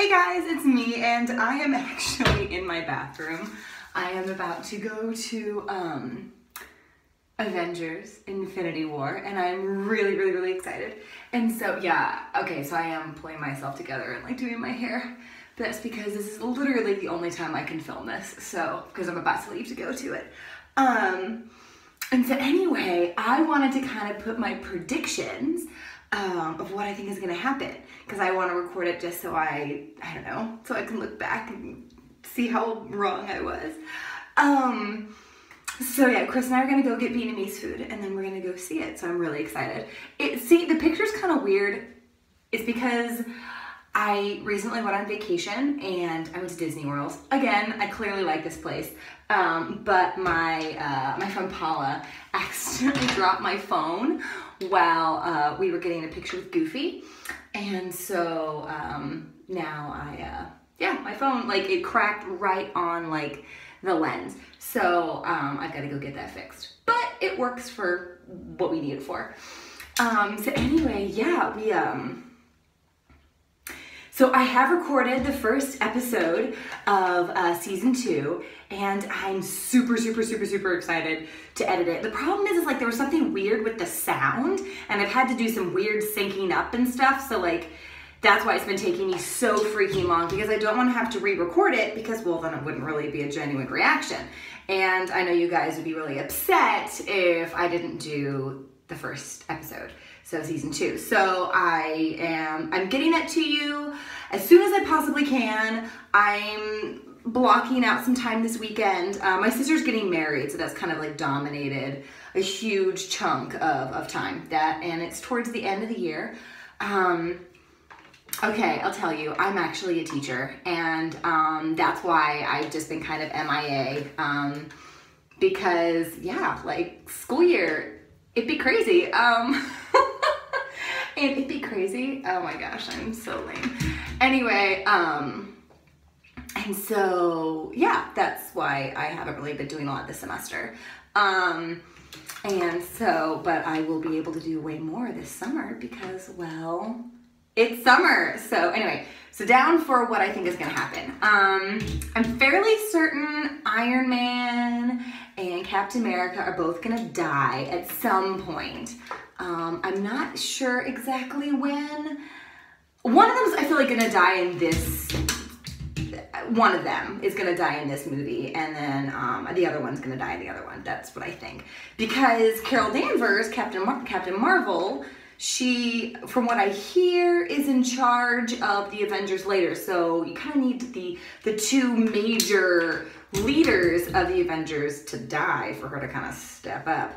Hey guys, it's me, and I am actually in my bathroom. I am about to go to Avengers Infinity War, and I'm really excited. And so yeah, okay, so I am pulling myself together and like doing my hair. But that's because this is literally the only time I can film this, so because I'm about to leave to go to it. And so anyway, I wanted to kind of put my predictions of what I think is going to happen, because I want to record it just so I don't know, so I can look back and see how wrong I was. So yeah, Chris and I are going to go get Vietnamese food, and then we're going to go see it, so I'm really excited. See, the picture's kind of weird. It's because I recently went on vacation and I went to Disney World. Again, I clearly like this place, but my friend Paula accidentally dropped my phone while we were getting a picture with Goofy, and so now yeah, my phone, like, it cracked right on like the lens, so I've got to go get that fixed. But it works for what we need it for. So anyway, yeah, so I have recorded the first episode of season 2, and I'm super excited to edit it. The problem is like there was something weird with the sound, and I've had to do some weird syncing up and stuff, so like that's why it's been taking me so freaking long, because I don't want to have to re-record it, because, well, then it wouldn't really be a genuine reaction. And I know you guys would be really upset if I didn't do the first episode. So season 2. So I'm getting it to you as soon as I possibly can. I'm blocking out some time this weekend. My sister's getting married, so that's kind of like dominated a huge chunk of time. And it's towards the end of the year. Okay, I'll tell you, I'm actually a teacher, and that's why I've just been kind of MIA, because yeah, like school year, it'd be crazy. And it'd be crazy. Oh my gosh, I'm so lame. Anyway, and so yeah, that's why I haven't really been doing a lot this semester. And so, but I will be able to do way more this summer because, well, it's summer. So anyway, so down for what I think is gonna happen. I'm fairly certain Iron Man and Captain America are both gonna die at some point. I'm not sure exactly when. One of them's, I feel like, gonna die in this, one of them is gonna die in this movie, and then the other one's gonna die in the other one. That's what I think. Because Carol Danvers, Captain Marvel, she, from what I hear, is in charge of the Avengers later. So you kind of need the two major leaders of the Avengers to die for her to kind of step up.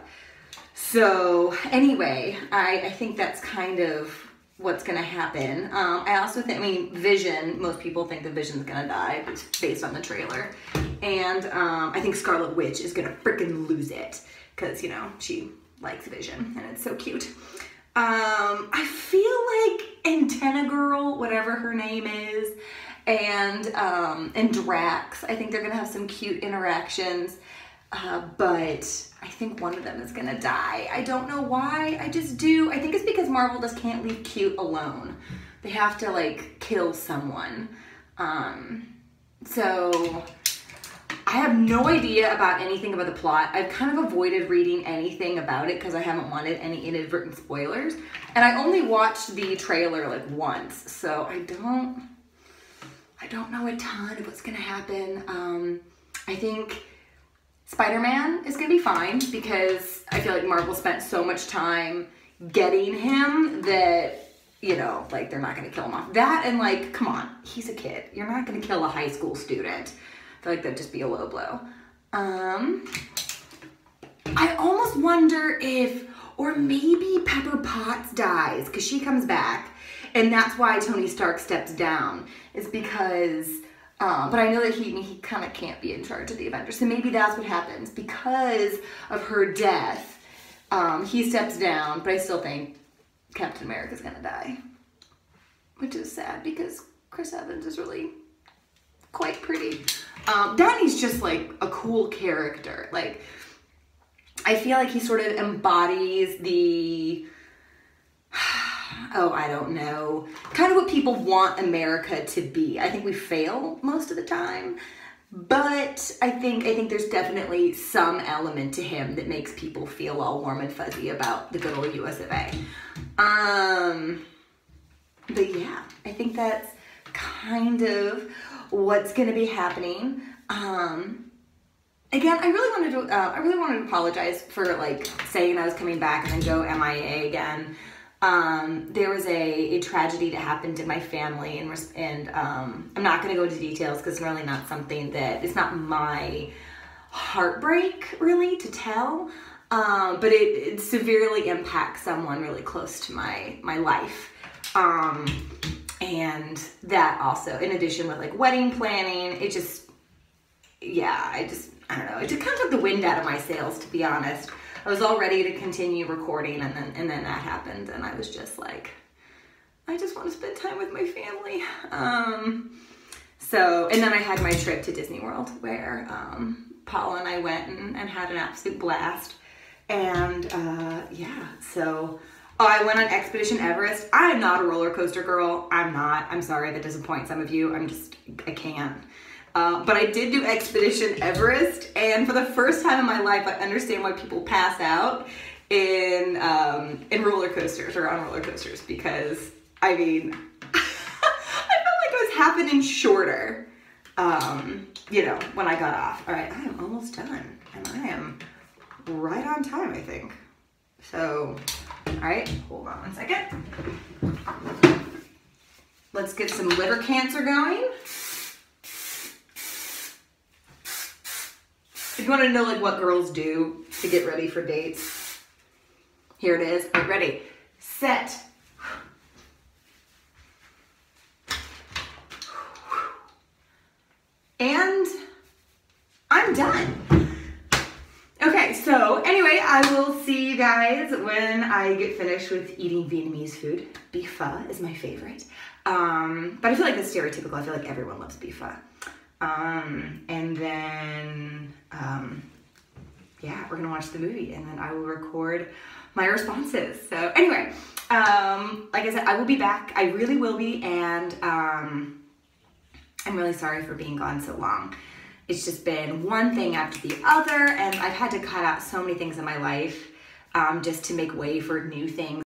So anyway, I think that's kind of what's gonna happen. I also think, I mean, Vision, most people think the Vision's gonna die based on the trailer. And I think Scarlet Witch is gonna freaking lose it, because, you know, she likes Vision and it's so cute. I feel like Antenna Girl, whatever her name is, and Drax, I think they're gonna have some cute interactions. But I think one of them is gonna die. I don't know why, I just do. I think it's because Marvel just can't leave cute alone. They have to like kill someone. So I have no idea about anything about the plot. I've kind of avoided reading anything about it because I haven't wanted any inadvertent spoilers. And I only watched the trailer like once, so I don't know a ton of what's gonna happen. I think Spider-Man is gonna be fine, because I feel like Marvel spent so much time getting him that, you know, like, they're not gonna kill him off. That, and like, come on, he's a kid. You're not gonna kill a high school student. I feel like that'd just be a low blow. I almost wonder if, or maybe Pepper Potts dies, because she comes back, and that's why Tony Stark steps down, is because, but I know that he kind of can't be in charge of the Avengers, so maybe that's what happens. Because of her death, he steps down, but I still think Captain America's gonna die, which is sad, because Chris Evans is really quite pretty. Downey's just like a cool character. Like, I feel like he sort of embodies the, oh, I don't know, kind of what people want America to be. I think we fail most of the time, but I think there's definitely some element to him that makes people feel all warm and fuzzy about the good old US of A. But yeah, I think that's kind of what's going to be happening. Again, I really wanted to apologize for like saying I was coming back and then go MIA again. There was a tragedy that happened in my family, and I'm not going to go into details because it's really not something that, it's not my heartbreak really to tell, but it severely impacts someone really close to my life. And that also, in addition with like wedding planning, it just, yeah, I don't know, it just kind of took the wind out of my sails, to be honest. I was all ready to continue recording, and then that happened, and I was just like, I just want to spend time with my family. And then I had my trip to Disney World where Paula and I went and had an absolute blast. And yeah, so I went on Expedition Everest. I am not a roller coaster girl. I'm not. I'm sorry that disappoints some of you. I can't. But I did do Expedition Everest, and for the first time in my life, I understand why people pass out in roller coasters or on roller coasters, because I mean, I felt like it was happening shorter, you know, when I got off. All right, I am almost done, and I am right on time, I think. So, all right, hold on one second. Let's get some liver cancer going. If you want to know like what girls do to get ready for dates, here it is. All right, ready, set. And I'm done. Okay, so anyway, I will see you guys when I get finished with eating Vietnamese food. Beef pho is my favorite. But I feel like it's stereotypical. I feel like everyone loves beef pho. And then, yeah, we're gonna watch the movie, and then I will record my responses. So anyway, like I said, I will be back. I really will be, and I'm really sorry for being gone so long. It's just been one thing after the other, and I've had to cut out so many things in my life just to make way for new things.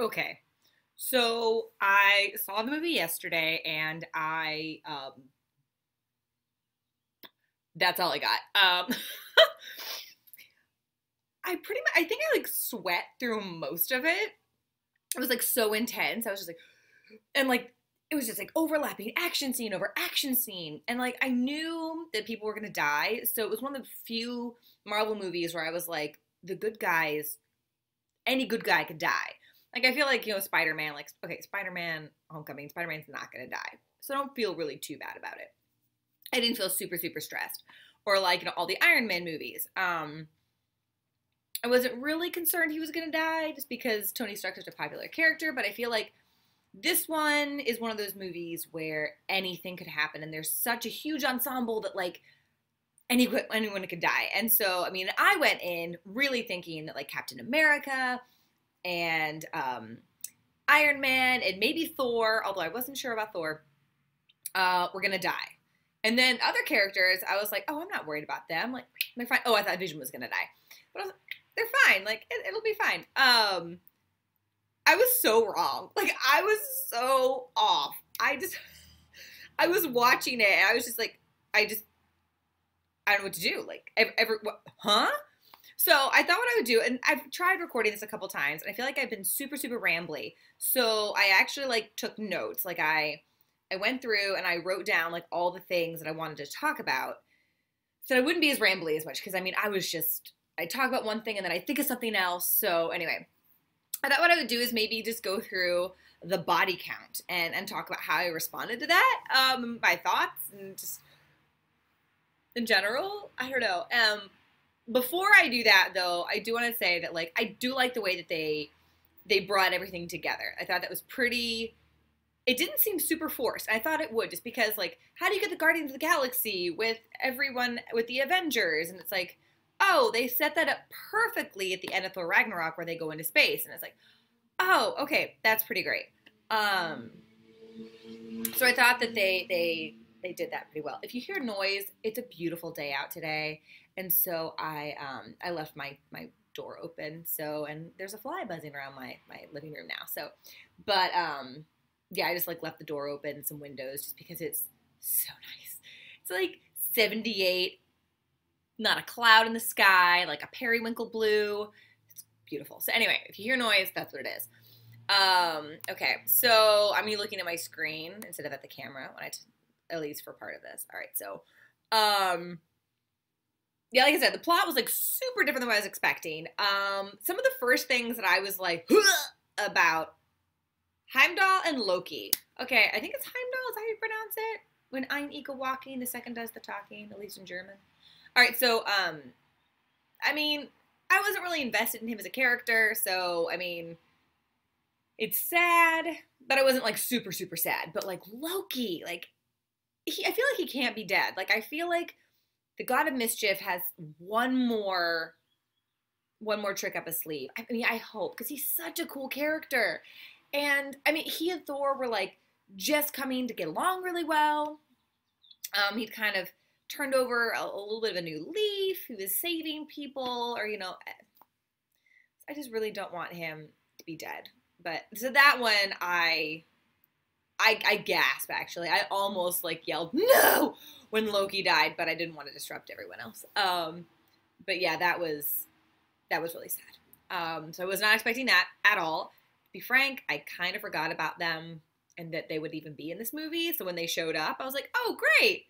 Okay, so I saw the movie yesterday, and that's all I got. I think I like sweat through most of it. It was like so intense. I was just like, and like, it was just like overlapping action scene over action scene. And like, I knew that people were gonna die. So it was one of the few Marvel movies where I was like, the good guys, any good guy could die. Like, I feel like, you know, Spider-Man, like, okay, Spider-Man Homecoming, Spider-Man's not gonna die. So I don't feel really too bad about it. I didn't feel super, super stressed. Or like, you know, all the Iron Man movies. I wasn't really concerned he was gonna die just because Tony Stark's such a popular character, but I feel like this one is one of those movies where anything could happen, and there's such a huge ensemble that like anyone could die. And so, I mean, I went in really thinking that like Captain America and Iron Man and maybe Thor, although I wasn't sure about Thor, were gonna die. And then other characters, I was like, oh, I'm not worried about them. Like, they're fine. Oh, I thought Vision was gonna die, but I was like, they're fine. Like, it'll be fine. I was so wrong. Like, I was so off. I was watching it, and I was just like, I don't know what to do. Like, huh? So I thought what I would do, and I've tried recording this a couple times, and I feel like I've been super, super rambly. So I actually, like, took notes. Like, I went through, and I wrote down, like, all the things that I wanted to talk about, so I wouldn't be as rambly as much, because, I mean, I talk about one thing, and then I think of something else. So anyway, I thought what I would do is maybe just go through the body count and talk about how I responded to that, my thoughts, and just in general. I don't know. Before I do that, though, I do want to say that, like, I do like the way that they brought everything together. I thought that was pretty it didn't seem super forced. I thought it would, just because, like, how do you get the Guardians of the Galaxy with everyone, with the Avengers? And it's like, oh, they set that up perfectly at the end of Thor Ragnarok where they go into space. And it's like, oh, okay, that's pretty great. So I thought that they did that pretty well. If you hear noise, it's a beautiful day out today. And so I left my door open. So, and there's a fly buzzing around my living room now. So, but, yeah, I just like left the door open, some windows, just because it's so nice. It's like 78, not a cloud in the sky, like a periwinkle blue. It's beautiful. So anyway, if you hear noise, that's what it is. Okay, so I'm looking at my screen instead of at the camera when at least for part of this. All right, so, yeah, like I said, the plot was like super different than what I was expecting. Some of the first things that I was like, about Heimdall and Loki. Okay, I think it's Heimdall, is that how you pronounce it? When ein Ego walking, the second does the talking, at least in German. All right, so, I wasn't really invested in him as a character, so, it's sad, but I wasn't, like, super, super sad. But, like, Loki, like, I feel like he can't be dead. Like, I feel like the God of Mischief has one more trick up his sleeve. I hope, because he's such a cool character. And, he and Thor were, like, just coming to get along really well. He'd kind of turned over a little bit of a new leaf. He was saving people, or, I just really don't want him to be dead. But, so that one, I gasped, actually. I almost, like, yelled, no, when Loki died, but I didn't want to disrupt everyone else. But yeah, that was really sad. So I was not expecting that at all. To be frank, I kind of forgot about them and that they would even be in this movie. So when they showed up, I was like, oh, great.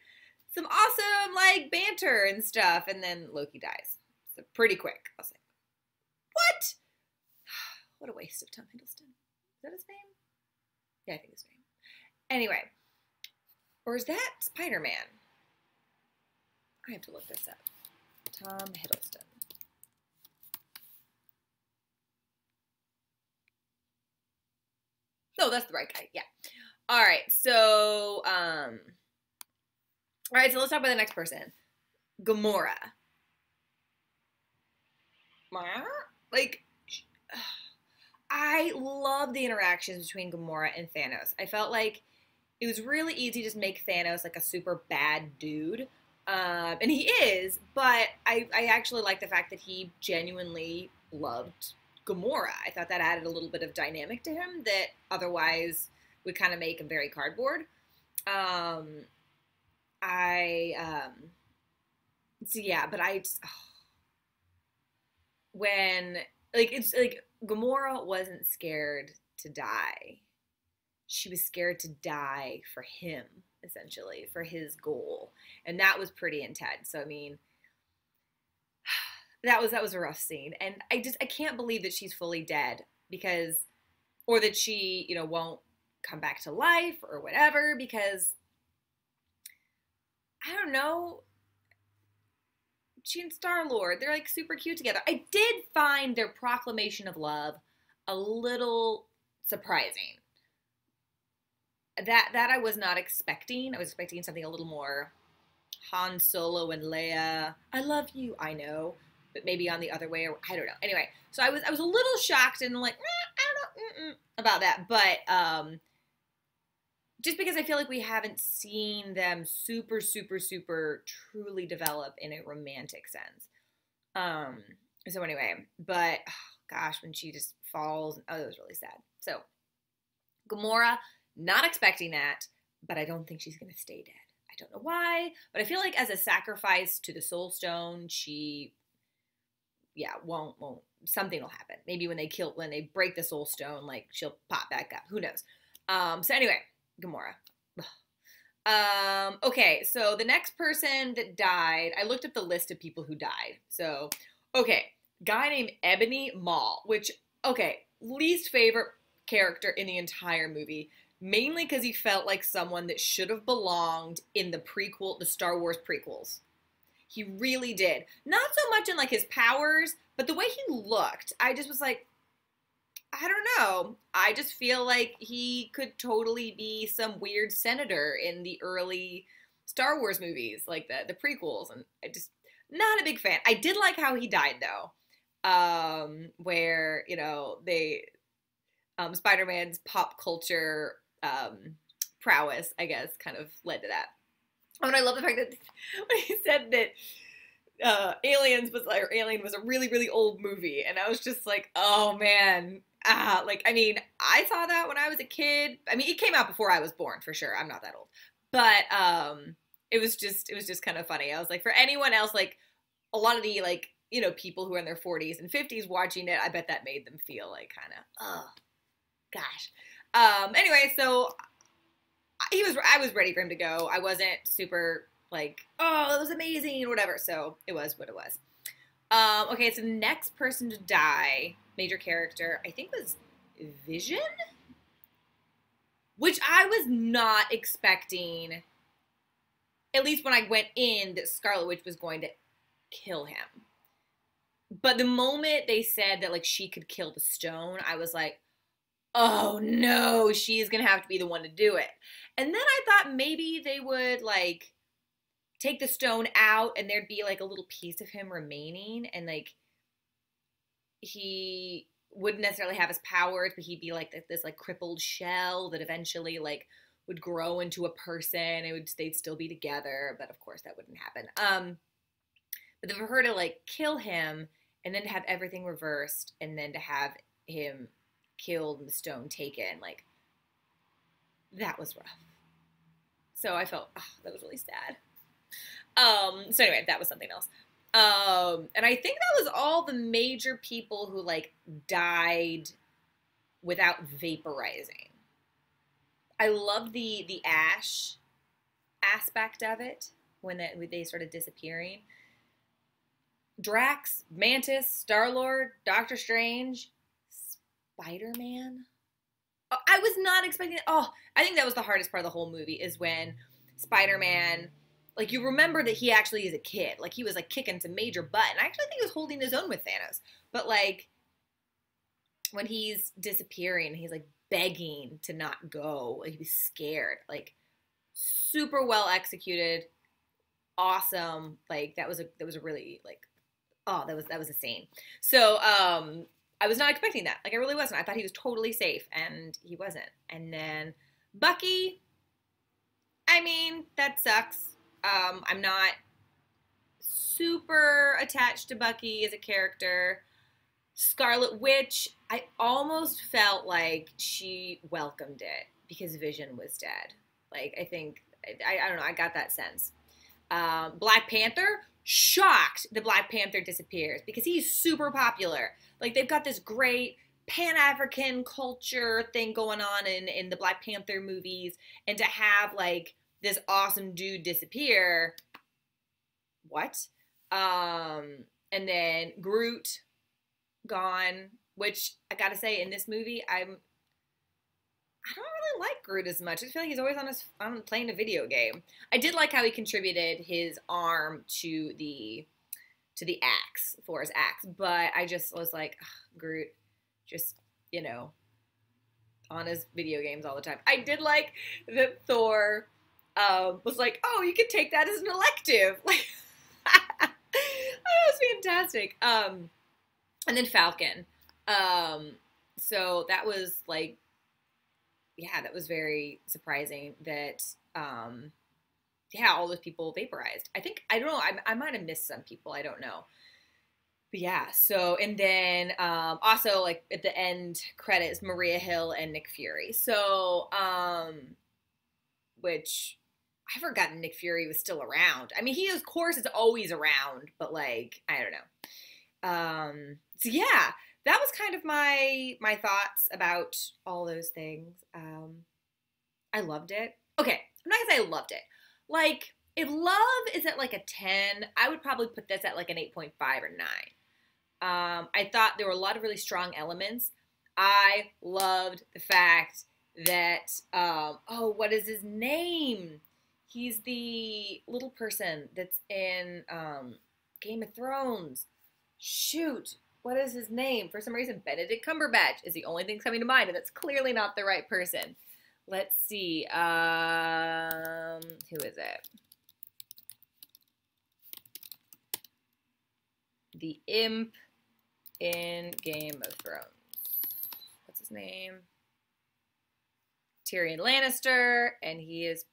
Some awesome, like, banter and stuff. And then Loki dies. So pretty quick. I was like, what? What a waste of Tom Hiddleston. Is that his name? Yeah, I think his name. Anyway. Or is that Spider-Man? I have to look this up. Tom Hiddleston. No, that's the right guy. Yeah. All right. So, let's talk about the next person. Gamora. Like, I love the interactions between Gamora and Thanos. I felt like it was really easy to just make Thanos like a super bad dude. And he is, but I actually like the fact that he genuinely loved Gamora. I thought that added a little bit of dynamic to him that otherwise would kind of make him very cardboard. So yeah, but when, like, it's like Gamora wasn't scared to die. She was scared to die for him, essentially, for his goal. And that was pretty intense. So, that was a rough scene. And I can't believe that she's fully dead or that she, won't come back to life or whatever, because I don't know. She and Star-Lord, they're like super cute together. I did find their proclamation of love a little surprising. That I was not expecting. I was expecting something a little more Han Solo and Leia. I love you, I know, but maybe on the other way, or I don't know. Anyway, so I was a little shocked and like, I don't know about that, but just because I feel like we haven't seen them super, super, super truly develop in a romantic sense. So anyway, but gosh, when she just falls, that was really sad. So Gamora, not expecting that, but I don't think she's going to stay dead. I don't know why, but I feel like as a sacrifice to the Soul Stone, she, won't, something will happen. Maybe when they break the Soul Stone, like she'll pop back up. Who knows? So anyway, Gamora. Okay, so the next person that died, I looked up the list of people who died. So, okay, guy named Ebony Maw, which, okay, least favorite character in the entire movie, mainly because he felt like someone that should have belonged in the Star Wars prequels. He really did. Not so much in, like, his powers, but the way he looked, I just was like, I don't know. I just feel like he could totally be some weird senator in the early Star Wars movies, like the prequels, and I just not a big fan. I did like how he died though, where they Spider-Man's pop culture prowess, I guess, kind of led to that. Oh, and I love the fact that when he said that Alien was a really, really old movie, and I was just like, oh man. Like, I mean, I saw that when I was a kid. I mean, it came out before I was born, for sure. I'm not that old. But it was just kind of funny. I was like, for anyone else, like, a lot of the, like, people who are in their 40s and 50s watching it, I bet that made them feel like kind of, oh, gosh. Anyway, so I was ready for him to go. I wasn't super like, oh, that was amazing or whatever. So it was what it was. Okay, so the next person to die, major character, I think was Vision, which I was not expecting, at least when I went in, that Scarlet Witch was going to kill him. But the moment they said that, like, she could kill the stone, I was like, oh no, she's gonna have to be the one to do it. And then I thought maybe they would, like, take the stone out and there'd be, like, a little piece of him remaining, and, like, he wouldn't necessarily have his powers, but he'd be like this like crippled shell that eventually, like, would grow into a person. They'd still be together, but of course that wouldn't happen. But for her to, like, kill him and then to have everything reversed and then to have him killed and the stone taken, like, that was rough. So I felt, that was really sad. So anyway, that was something else. And I think that was all the major people who, like, died without vaporizing. I loved the ash aspect of it when they started disappearing. Drax, Mantis, Star-Lord, Doctor Strange, Spider-Man. I was not expecting. Oh, I think that was the hardest part of the whole movie, is when Spider-Man, like, you remember that he actually is a kid. Like, he was, like, kicking some major butt. And I actually think he was holding his own with Thanos. But, like, when he's disappearing, he's, like, begging to not go. Like, he was scared. Like, super well executed. Awesome. Like, that was a really, like, oh, that was a scene. So, I was not expecting that. Like, I really wasn't. I thought he was totally safe, and he wasn't. And then Bucky, I mean, that sucks. I'm not super attached to Bucky as a character. Scarlet Witch, I almost felt like she welcomed it because Vision was dead. Like, I think, I don't know, I got that sense. Black Panther, shocked that Black Panther disappears because he's super popular. Like, they've got this great Pan-African culture thing going on in the Black Panther movies, and to have, like, this awesome dude disappear, what? And then Groot gone, which I gotta say, in this movie, I don't really like Groot as much. I feel like he's always on playing a video game. I did like how he contributed his arm to the axe, Thor's axe, but I just was like, Groot, just, on his video games all the time. I did like that Thor was like, oh, you could take that as an elective. Like, that was fantastic. And then Falcon. So that was, like, yeah, that was very surprising that, all those people vaporized. I don't know, I might have missed some people, I don't know. But yeah, so, and then, also, like, at the end credits, Maria Hill and Nick Fury. So, which, I forgot Nick Fury was still around. I mean, he, of course, is always around, but, like, I don't know. So yeah, that was kind of my thoughts about all those things. I loved it. Okay, I'm not gonna say I loved it. Like, if love is at, like, a 10, I would probably put this at, like, an 8.5 or 9. I thought there were a lot of really strong elements. I loved the fact that, what is his name? He's the little person that's in Game of Thrones. Shoot. What is his name? For some reason, Benedict Cumberbatch is the only thing coming to mind, and that's clearly not the right person. Let's see. Who is it? The imp in Game of Thrones. What's his name? Tyrion Lannister, and he is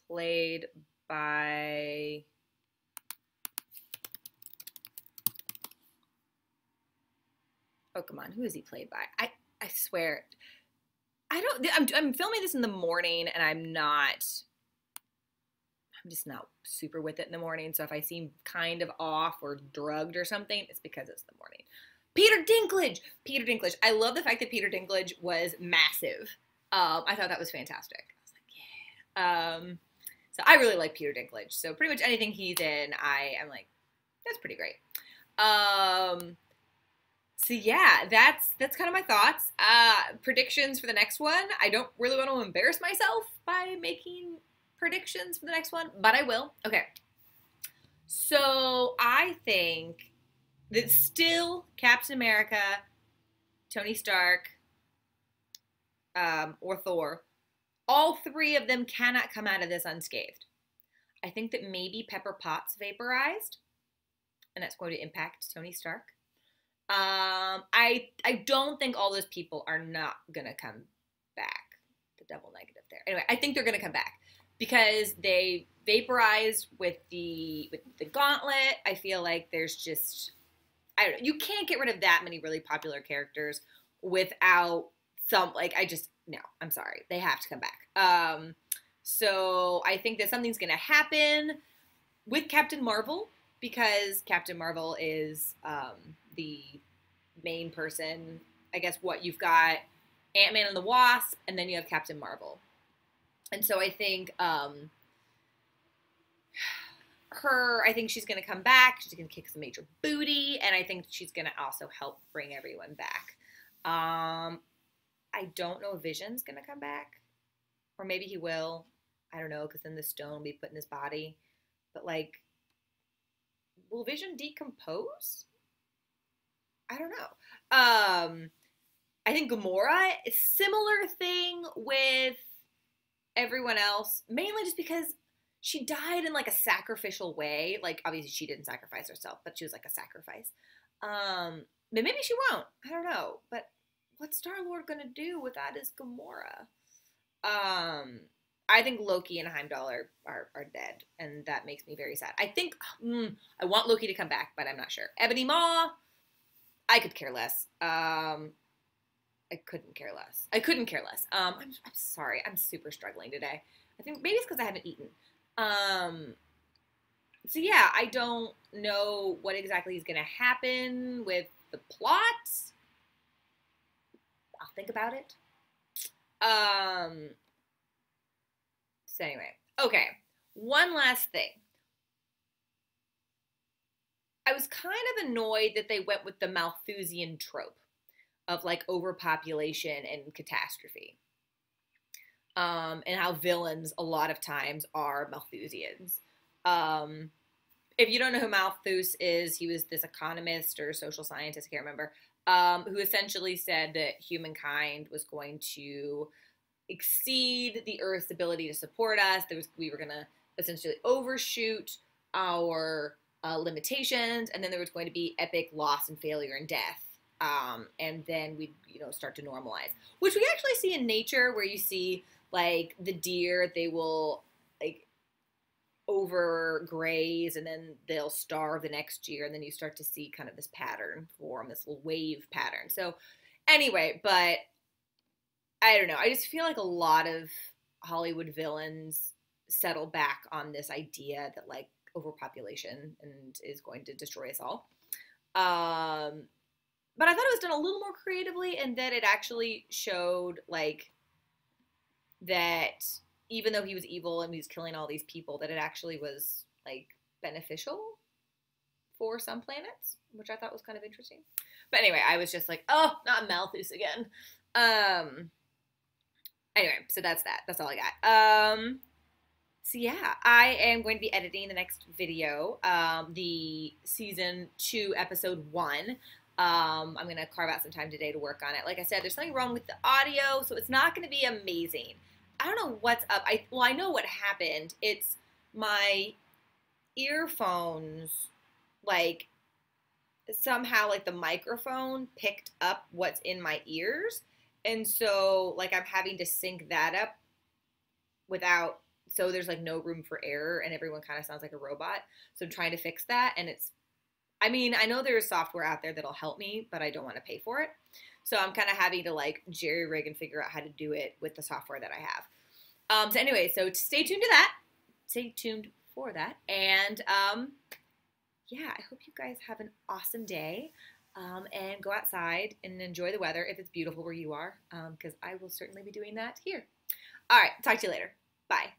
played by... Oh, come on. Who is he played by? I swear. I'm filming this in the morning, and I'm just not super with it in the morning. So if I seem kind of off or drugged or something, it's because it's the morning. Peter Dinklage. Peter Dinklage. I love the fact that Peter Dinklage was massive. I thought that was fantastic. I was like, yeah. So I really like Peter Dinklage. So pretty much anything he's in, I'm like, that's pretty great. So yeah, that's kind of my thoughts. Predictions for the next one. I don't really want to embarrass myself by making predictions for the next one, but I will. Okay. So I think that still Captain America, Tony Stark, or Thor, all three of them cannot come out of this unscathed. I think that maybe Pepper Potts vaporized, and that's going to impact Tony Stark. I don't think all those people are not gonna come back. The double negative there. Anyway, I think they're gonna come back because they vaporized with the gauntlet. I feel like there's just, I don't know, you can't get rid of that many really popular characters without some, like, no, I'm sorry. They have to come back. So I think that something's gonna happen with Captain Marvel, because Captain Marvel is the main person. I guess you've got Ant-Man and the Wasp, and then you have Captain Marvel. And so I think I think she's going to come back. She's going to kick some major booty, and I think she's going to also help bring everyone back. I don't know if Vision's going to come back, or maybe he will. I don't know, because then the stone will be put in his body. But, like, will Vision decompose? I don't know. I think Gamora is similar thing with everyone else, mainly just because she died in like a sacrificial way. Like, obviously she didn't sacrifice herself, but she was like a sacrifice. But maybe she won't. I don't know. But what's Star-Lord gonna do without his Gamora? I think Loki and Heimdall are dead, and that makes me very sad. I think I want Loki to come back, but I'm not sure. Ebony Maw, I could care less. I couldn't care less. I'm sorry. I'm super struggling today. I think maybe it's because I haven't eaten. So yeah, I don't know what exactly is going to happen with the plot. I'll think about it. So anyway, okay. One last thing. I was kind of annoyed that they went with the Malthusian trope of like overpopulation and catastrophe. And how villains a lot of times are Malthusians. If you don't know who Malthus is, he was this economist or social scientist, I can't remember, who essentially said that humankind was going to exceed the Earth's ability to support us. We were going to essentially overshoot our limitations, and then there was going to be epic loss and failure and death. And then we'd, start to normalize, which we actually see in nature, where you see like the deer, they will like overgraze and then they'll starve the next year, and then you start to see kind of this pattern form, this little wave pattern. So anyway, but I don't know. I just feel like a lot of Hollywood villains settle back on this idea that like overpopulation and is going to destroy us all. But I thought it was done a little more creatively, and that it actually showed like that even though he was evil and he was killing all these people, that it actually was like beneficial for some planets, which I thought was kind of interesting. But anyway, I was just like, oh, not Malthus again. Anyway, so that's that. That's all I got. So yeah, I am going to be editing the next video, the season 2, episode 1. I'm going to carve out some time today to work on it. Like I said, there's something wrong with the audio, so it's not going to be amazing. I don't know what's up. I know what happened. It's my earphones, like, somehow, like, the microphone picked up what's in my ears. And so, like, I'm having to sync that up without, so there's, like, no room for error, and everyone kind of sounds like a robot. So I'm trying to fix that, and I mean, I know there's software out there that'll help me, but I don't want to pay for it. So I'm kind of having to, like, jerry rig and figure out how to do it with the software that I have. So anyway, so stay tuned to that. Stay tuned for that. And yeah, I hope you guys have an awesome day, and go outside and enjoy the weather if it's beautiful where you are, because I will certainly be doing that here. All right, talk to you later. Bye.